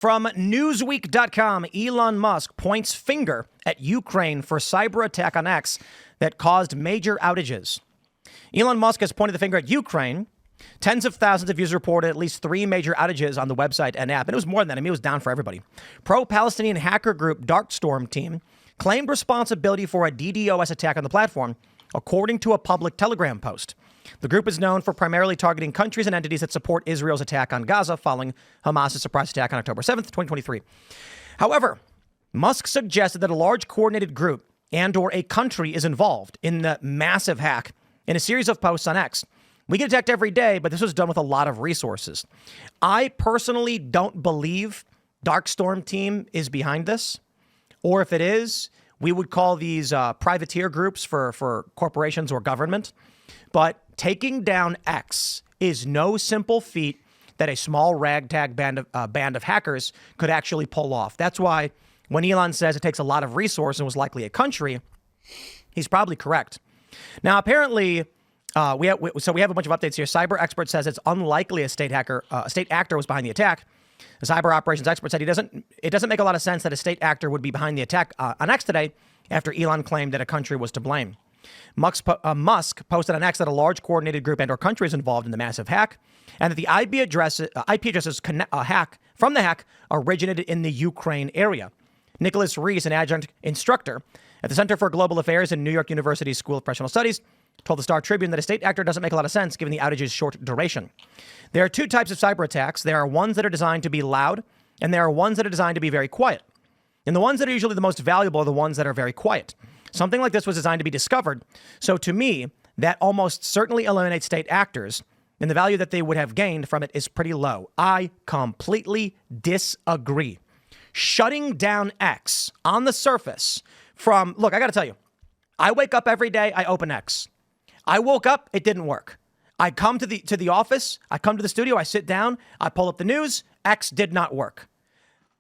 From Newsweek.com, Elon Musk points finger at Ukraine for cyber attack on X that caused major outages. Elon Musk has pointed the finger at Ukraine. Tens of thousands of users reported at least 3 major outages on the website and app. And it was more than that. I mean, it was down for everybody. Pro-Palestinian hacker group Darkstorm team claimed responsibility for a DDoS attack on the platform, according to a public Telegram post. The group is known for primarily targeting countries and entities that support Israel's attack on Gaza following Hamas's surprise attack on October 7th, 2023. However, Musk suggested that a large coordinated group and or a country is involved in the massive hack in a series of posts on X. We get attacked every day, but this was done with a lot of resources. I personally don't believe Darkstorm team is behind this, or if it is, we would call these privateer groups for corporations or government. But taking down X is no simple feat that a small ragtag band of hackers could actually pull off. That's why when Elon says it takes a lot of resource and was likely a country, he's probably correct. Now, apparently, we have a bunch of updates here. Cyber expert says it's unlikely a state actor was behind the attack. The cyber operations expert said it doesn't make a lot of sense that a state actor would be behind the attack on X today after Elon claimed that a country was to blame. Musk posted on X that a large coordinated group and or country is involved in the massive hack, and that the IP addresses hack from the hack originated in the Ukraine area. Nicholas Reese, an adjunct instructor at the Center for Global Affairs in New York University's School of Professional Studies, told the Star Tribune that a state actor doesn't make a lot of sense given the outage's short duration. There are 2 types of cyber attacks. There are ones that are designed to be loud, and there are ones that are designed to be very quiet. And the ones that are usually the most valuable are the ones that are very quiet. Something like this was designed to be discovered. So to me, that almost certainly eliminates state actors, and the value that they would have gained from it is pretty low. I completely disagree. Shutting down X on the surface look, I got to tell you, I wake up every day, I open X. I woke up, it didn't work. I come to the office, I come to the studio, I sit down, I pull up the news, X did not work.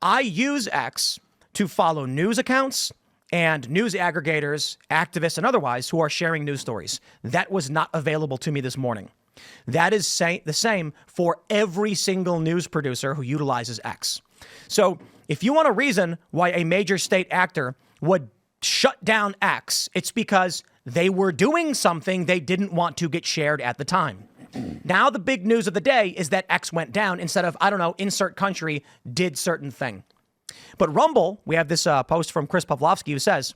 I use X to follow news accounts and news aggregators, activists, and otherwise who are sharing news stories. That was not available to me this morning. That is the same for every single news producer who utilizes X. So if you want a reason why a major state actor would shut down X, it's because they were doing something they didn't want to get shared at the time. Now the big news of the day is that X went down instead of, insert country did certain thing. But Rumble, we have this post from Chris Pavlovsky who says,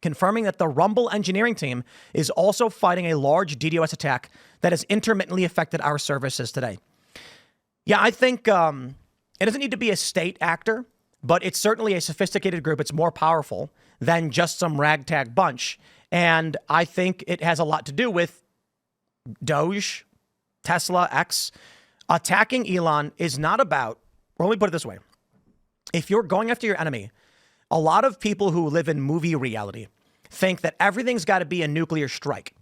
confirming that the Rumble engineering team is also fighting a large DDoS attack that has intermittently affected our services today. Yeah, I think it doesn't need to be a state actor, but it's certainly a sophisticated group. It's more powerful than just some ragtag bunch. And I think it has a lot to do with Doge, Tesla, X. Attacking Elon is not about, or let me put it this way. If you're going after your enemy, a lot of people who live in movie reality think that everything's got to be a nuclear strike.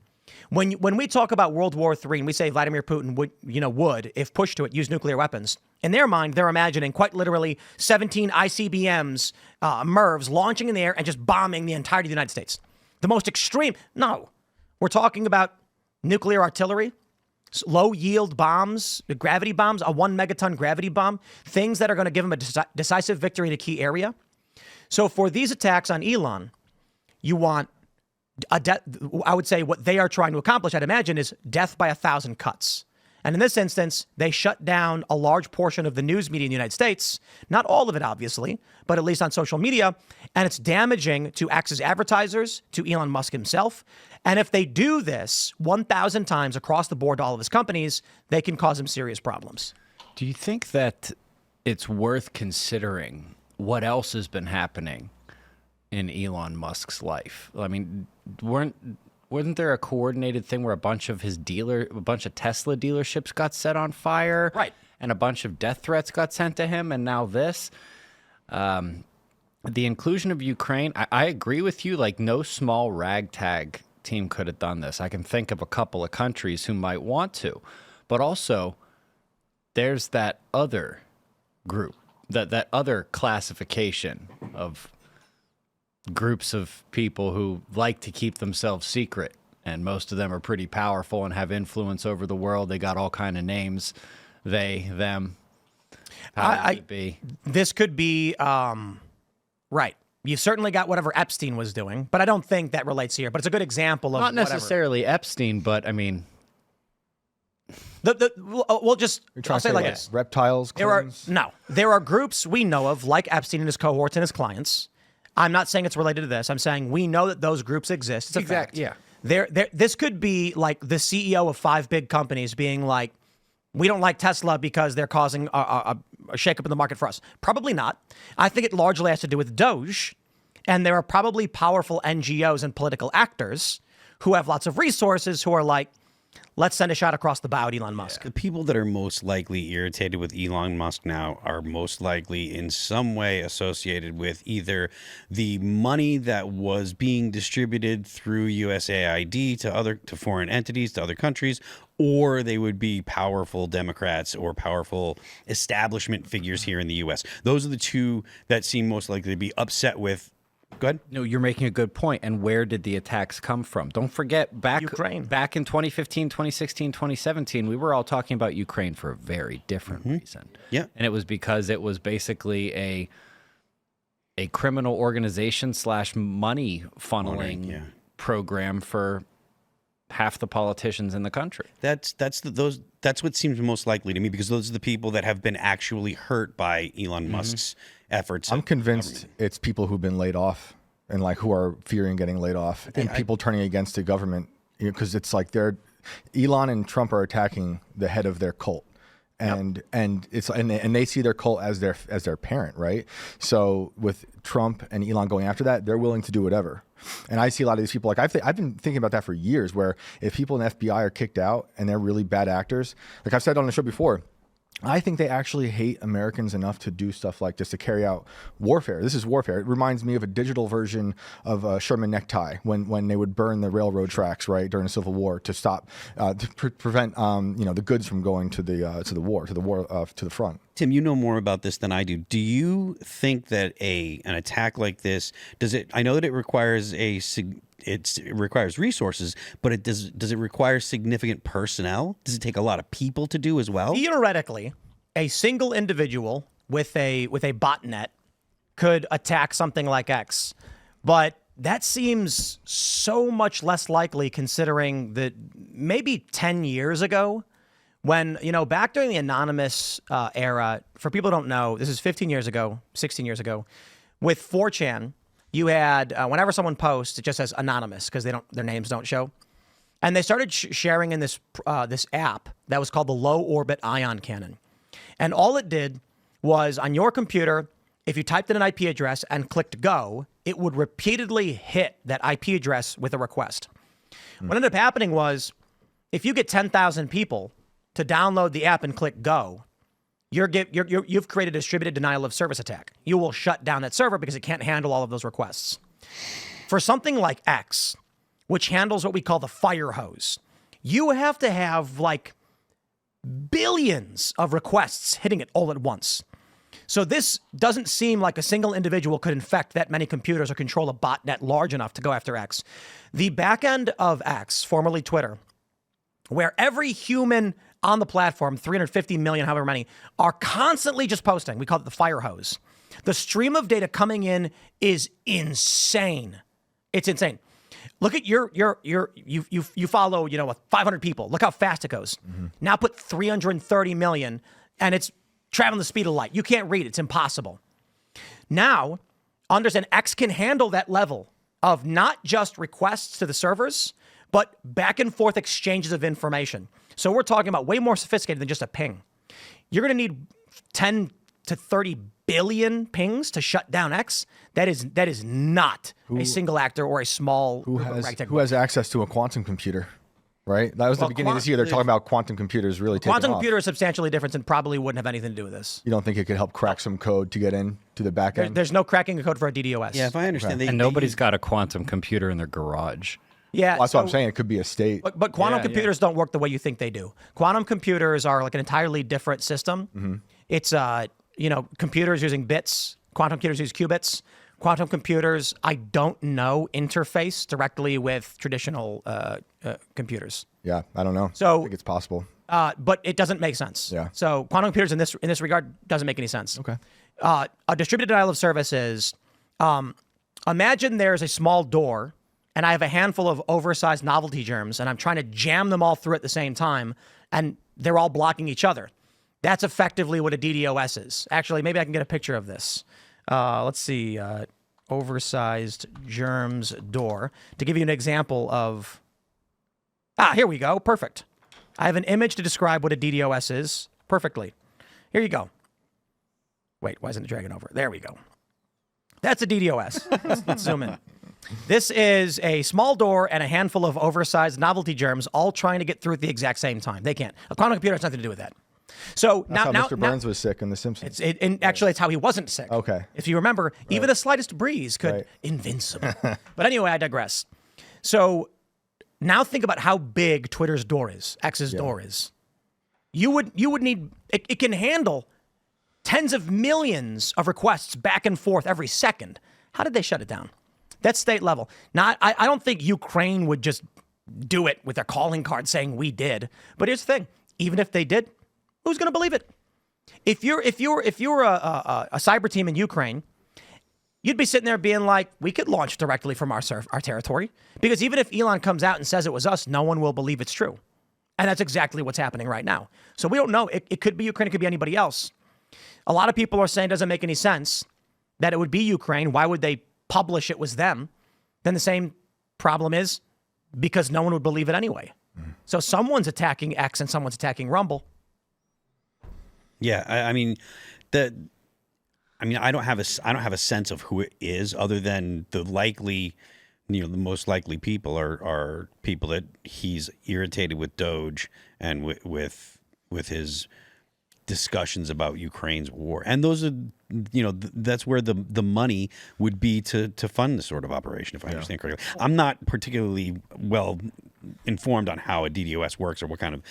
When we talk about World War III and we say Vladimir Putin would, if pushed to it, use nuclear weapons, in their mind, they're imagining quite literally 17 ICBMs, MIRVs launching in the air and just bombing the entirety of the United States. The most extreme. No, we're talking about nuclear artillery, low yield bombs, gravity bombs, a 1 megaton gravity bomb, things that are going to give them a decisive victory in a key area. So for these attacks on Elon, you want I would say what they are trying to accomplish, I'd imagine, is death by 1,000 cuts. And in this instance, they shut down a large portion of the news media in the United States. Not all of it, obviously, but at least on social media. And it's damaging to X's advertisers, to Elon Musk himself. And if they do this 1,000 times across the board to all of his companies, they can cause him serious problems. Do you think that it's worth considering what else has been happening in Elon Musk's life? I mean, wasn't there a coordinated thing where a bunch of Tesla dealerships got set on fire? Right. And a bunch of death threats got sent to him, and now this? The inclusion of Ukraine, I agree with you, like no small ragtag team could have done this. I can think of a couple of countries who might want to. But also, there's that other group, that other classification of groups of people who like to keep themselves secret, and most of them are pretty powerful and have influence over the world. They got all kind of names, they, them. Powers that be. This could be right. You've certainly got whatever Epstein was doing, but I don't think that relates here. But it's a good example of Not whatever. necessarily Epstein, but I mean, We'll just I'll say like this: reptiles. There are groups we know of, like Epstein and his cohorts and his clients. I'm not saying it's related to this. I'm saying we know that those groups exist. It's a fact. Yeah. This could be like the CEO of 5 big companies being like, we don't like Tesla because they're causing a shakeup in the market for us. Probably not. I think it largely has to do with Doge, and there are probably powerful NGOs and political actors who have lots of resources who are like, let's send a shot across the bow at Elon Musk. The people that are most likely irritated with Elon Musk now are most likely in some way associated with either the money that was being distributed through USAID to foreign entities, to other countries, or they would be powerful Democrats or powerful establishment figures here in the U.S. Those are the two that seem most likely to be upset with. Go ahead. No, you're making a good point. And where did the attacks come from? Don't forget, Ukraine. Back in 2015, 2016, 2017, we were all talking about Ukraine for a very different reason. Yeah. And it was because it was basically a criminal organization / money funneling program for half the politicians in the country. That's what seems most likely to me, because those are the people that have been actually hurt by Elon Musk's efforts. I'm convinced it's people who've been laid off and like who are fearing getting laid off, and people turning against the government, because it's like Elon and Trump are attacking the head of their cult. And it's and they see their cult as their parent, right? So with Trump and Elon going after that, they're willing to do whatever. And I see a lot of these people, like I've been thinking about that for years, where if people in the FBI are kicked out and they're really bad actors, like I've said on the show before, I think they actually hate Americans enough to do stuff like this, to carry out warfare. This is warfare. It reminds me of a digital version of a Sherman necktie when they would burn the railroad tracks, right, during the Civil War to stop, to prevent, the goods from going to the front. Tim, you know more about this than I do. Do you think that an attack like this, I know that it requires it requires resources, but does it require significant personnel? Does it take a lot of people to do as well? Theoretically, a single individual with a botnet could attack something like X, but that seems so much less likely, considering that maybe 10 years ago, when, back during the anonymous era, for people who don't know, this is 15 years ago, 16 years ago, with 4chan, you had, whenever someone posts, it just says anonymous because their names don't show. And they started sharing in this app that was called the Low Orbit Ion Cannon. And all it did was, on your computer, if you typed in an IP address and clicked go, it would repeatedly hit that IP address with a request. What ended up happening was, if you get 10,000 people to download the app and click go, you've created a distributed denial of service attack. You will shut down that server because it can't handle all of those requests. For something like X, which handles what we call the fire hose, you have to have like billions of requests hitting it all at once. So this doesn't seem like a single individual could infect that many computers or control a botnet large enough to go after X. The back end of X, formerly Twitter, where every human on the platform, 350 million, however many, are constantly just posting. We call it the fire hose. The stream of data coming in is insane. It's insane. Look at you follow, 500 people. Look how fast it goes. Now put 330 million, and it's traveling the speed of light. You can't read. It's impossible. Now, understand X can handle that level of not just requests to the servers, but back and forth exchanges of information. So we're talking about way more sophisticated than just a ping. You're going to need 10 to 30 billion pings to shut down X. That is not a single actor or a small who has access to a quantum computer, right? That was the beginning of this year. They're talking about quantum computers really taking off. Quantum computer is substantially different and probably wouldn't have anything to do with this. You don't think it could help crack some code to get in to the back end? There's no cracking a code for a DDoS. Yeah, if I understand. And nobody's got a quantum computer in their garage. Yeah, well, that's what I'm saying. It could be a state. But quantum computers don't work the way you think they do. Quantum computers are like an entirely different system. It's computers using bits. Quantum computers use qubits. Quantum computers, I don't know, interface directly with traditional computers. Yeah, I don't know. So I think it's possible. but it doesn't make sense. Yeah. So quantum computers in this regard doesn't make any sense. Okay. A distributed denial of service is, imagine there's a small door and I have a handful of oversized novelty germs and I'm trying to jam them all through at the same time and they're all blocking each other. That's effectively what a DDoS is. Actually, maybe I can get a picture of this. Let's see. Oversized germs door. To give you an example of... here we go. Perfect. I have an image to describe what a DDoS is perfectly. Here you go. Wait, why isn't it dragging over? There we go. That's a DDoS. Let's zoom in. This is a small door and a handful of oversized novelty germs all trying to get through at the exact same time. They can't. A quantum computer has nothing to do with that. So That's now, how Mr. Burns was sick in The Simpsons. and actually, it's how he wasn't sick. Okay. If you remember, even the slightest breeze could invincible. But anyway, I digress. So now think about how big Twitter's door is, X's door is. You would need it can handle tens of millions of requests back and forth every second. How did they shut it down? That's state level. Now, I don't think Ukraine would just do it with their calling card saying we did. But here's the thing: even if they did, who's going to believe it? If you're a cyber team in Ukraine, you'd be sitting there being like, we could launch directly from our territory, because even if Elon comes out and says it was us, no one will believe it's true, and that's exactly what's happening right now. So we don't know. It could be Ukraine. It could be anybody else. A lot of people are saying it doesn't make any sense that it would be Ukraine. Why would they publish it was them? Then the same problem is because no one would believe it anyway. So someone's attacking X and someone's attacking Rumble. Yeah, I mean, I don't have a sense of who it is, other than the likely, the most likely people are people that he's irritated with Doge and with his discussions about Ukraine's war, and those are, that's where the money would be to fund this sort of operation, if I understand correctly. I'm not particularly well informed on how a DDoS works or what kind of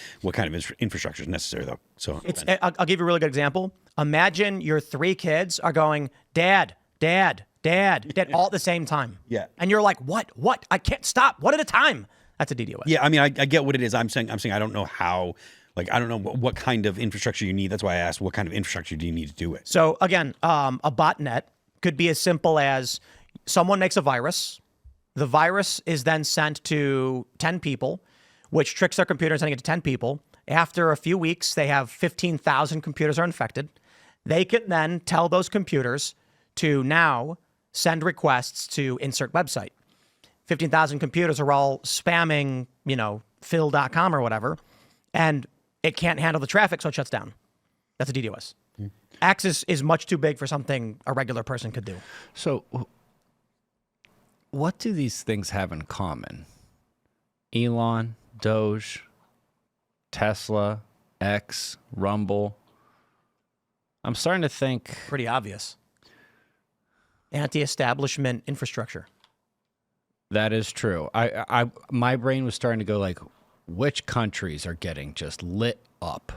infrastructure is necessary, though. So I'll give you a really good example. Imagine your three kids are going, Dad, Dad, Dad, Dad, all at the same time. Yeah. And you're like, what? I can't stop. One at a time. That's a DDoS. Yeah, I mean, I get what it is. I'm saying I don't know how. I don't know what kind of infrastructure you need. That's why I asked, what kind of infrastructure do you need to do it? So again, a botnet could be as simple as someone makes a virus. The virus is then sent to 10 people, which tricks their computer into sending it to 10 people. After a few weeks, they have 15,000 computers are infected. They can then tell those computers to now send requests to insert website. 15,000 computers are all spamming, phil.com or whatever, and it can't handle the traffic, so it shuts down. That's a DDoS. X is much too big for something a regular person could do. So what do these things have in common? Elon, Doge, Tesla, X, Rumble. I'm starting to think... Pretty obvious. Anti-establishment infrastructure. That is true. My brain was starting to go like, which countries are getting just lit up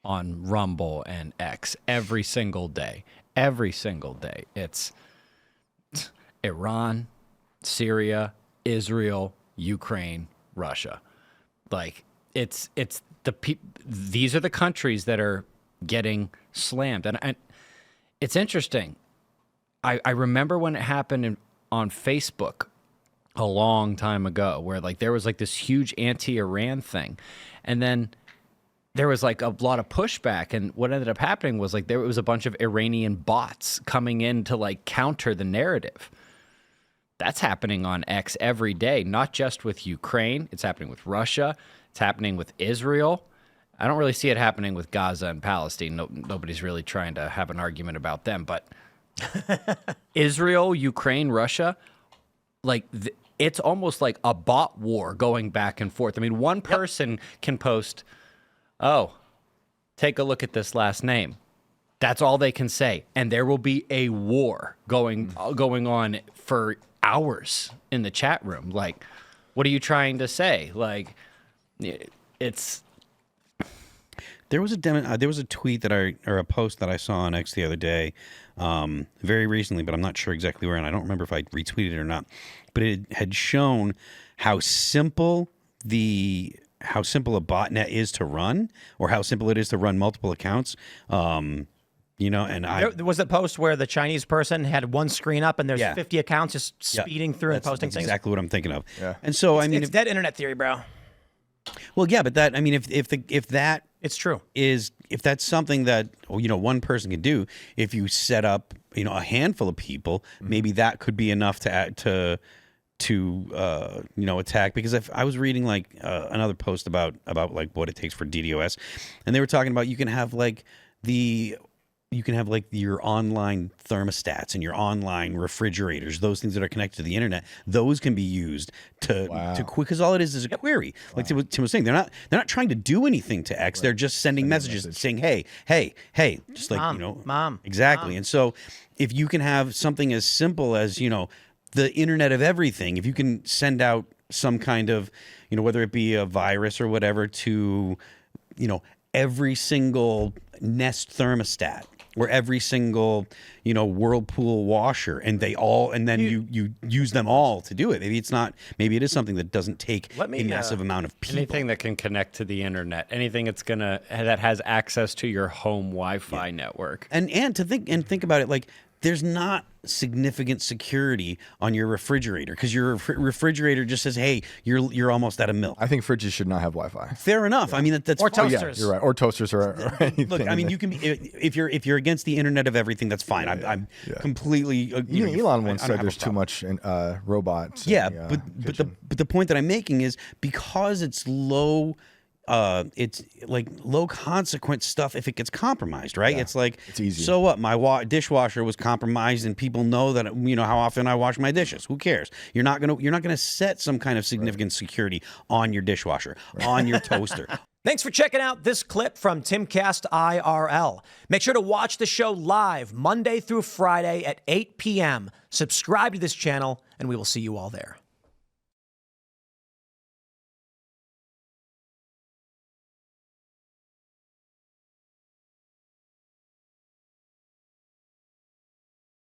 on Rumble and X every single day? Every single day. It's Iran, Syria, Israel, Ukraine, Russia. Like, these are the countries that are getting slammed. And it's interesting. I remember when it happened on Facebook a long time ago, where there was this huge anti-Iran thing, and then there was a lot of pushback, and what ended up happening was there was a bunch of Iranian bots coming in to counter the narrative. That's happening on X every day, not just with Ukraine. It's happening with Russia. It's happening with Israel. I don't really see it happening with Gaza and Palestine. Nobody's really trying to have an argument about them, but Israel, Ukraine, Russia, it's almost like a bot war going back and forth. I mean, one person can post, oh, take a look at this last name. That's all they can say. And there will be a war going on for hours in the chat room. What are you trying to say? It's... There was a tweet or a post that I saw on X the other day, very recently, but I'm not sure exactly where, and I don't remember if I retweeted it or not. But it had shown how simple the how simple a botnet is to run, or how simple it is to run multiple accounts. You know, and There was a post where the Chinese person had one screen up and there's Yeah. 50 accounts just speeding through and posting that's things. exactly what I'm thinking of. Yeah. And so I mean, It's dead internet theory, bro. well, yeah, but that, I mean, if that It's true. is, if that's something that, you know, one person can do, if you set up, you know, a handful of people, maybe that could be enough to you know, attack. Because if I was reading like another post about like what it takes for DDoS, and they were talking about you can have like your online thermostats and your online refrigerators, those things that are connected to the internet, those can be used to because all it is a query. Like Tim was saying, they're not trying to do anything to X. They're just sending messages saying, hey, just like, you know, Mom, exactly. And so if you can have something as simple as, you know, the Internet of Everything, if you can send out some kind of, you know, whether it be a virus or whatever to, you know, every single Nest thermostat or every single, you know, Whirlpool washer, and then you use them all to do it. Maybe it is something that doesn't take a massive amount of people. Anything that can connect to the internet, anything that has access to your home Wi-Fi network. And think about it, like there's not significant security on your refrigerator because your refrigerator just says, "Hey, you're almost out of milk." I think fridges should not have Wi-Fi. Fair enough. I mean, that's Or fine. toasters. You're right. Or toasters or anything. Look, I mean, you can be if you're against the Internet of Everything, that's fine. I'm completely. Even Elon once I don't said have there's a too problem. much robots. Yeah, in the, but kitchen. the point that I'm making is because it's low. It's like low consequence stuff if it gets compromised, right? It's like, it's easy. So what? My dishwasher was compromised, and people know that, you know, how often I wash my dishes. Who cares? You're not gonna set some kind of significant security on your dishwasher, on your toaster. Thanks for checking out this clip from Timcast IRL. Make sure to watch the show live Monday through Friday at 8 p.m. Subscribe to this channel, and we will see you all there.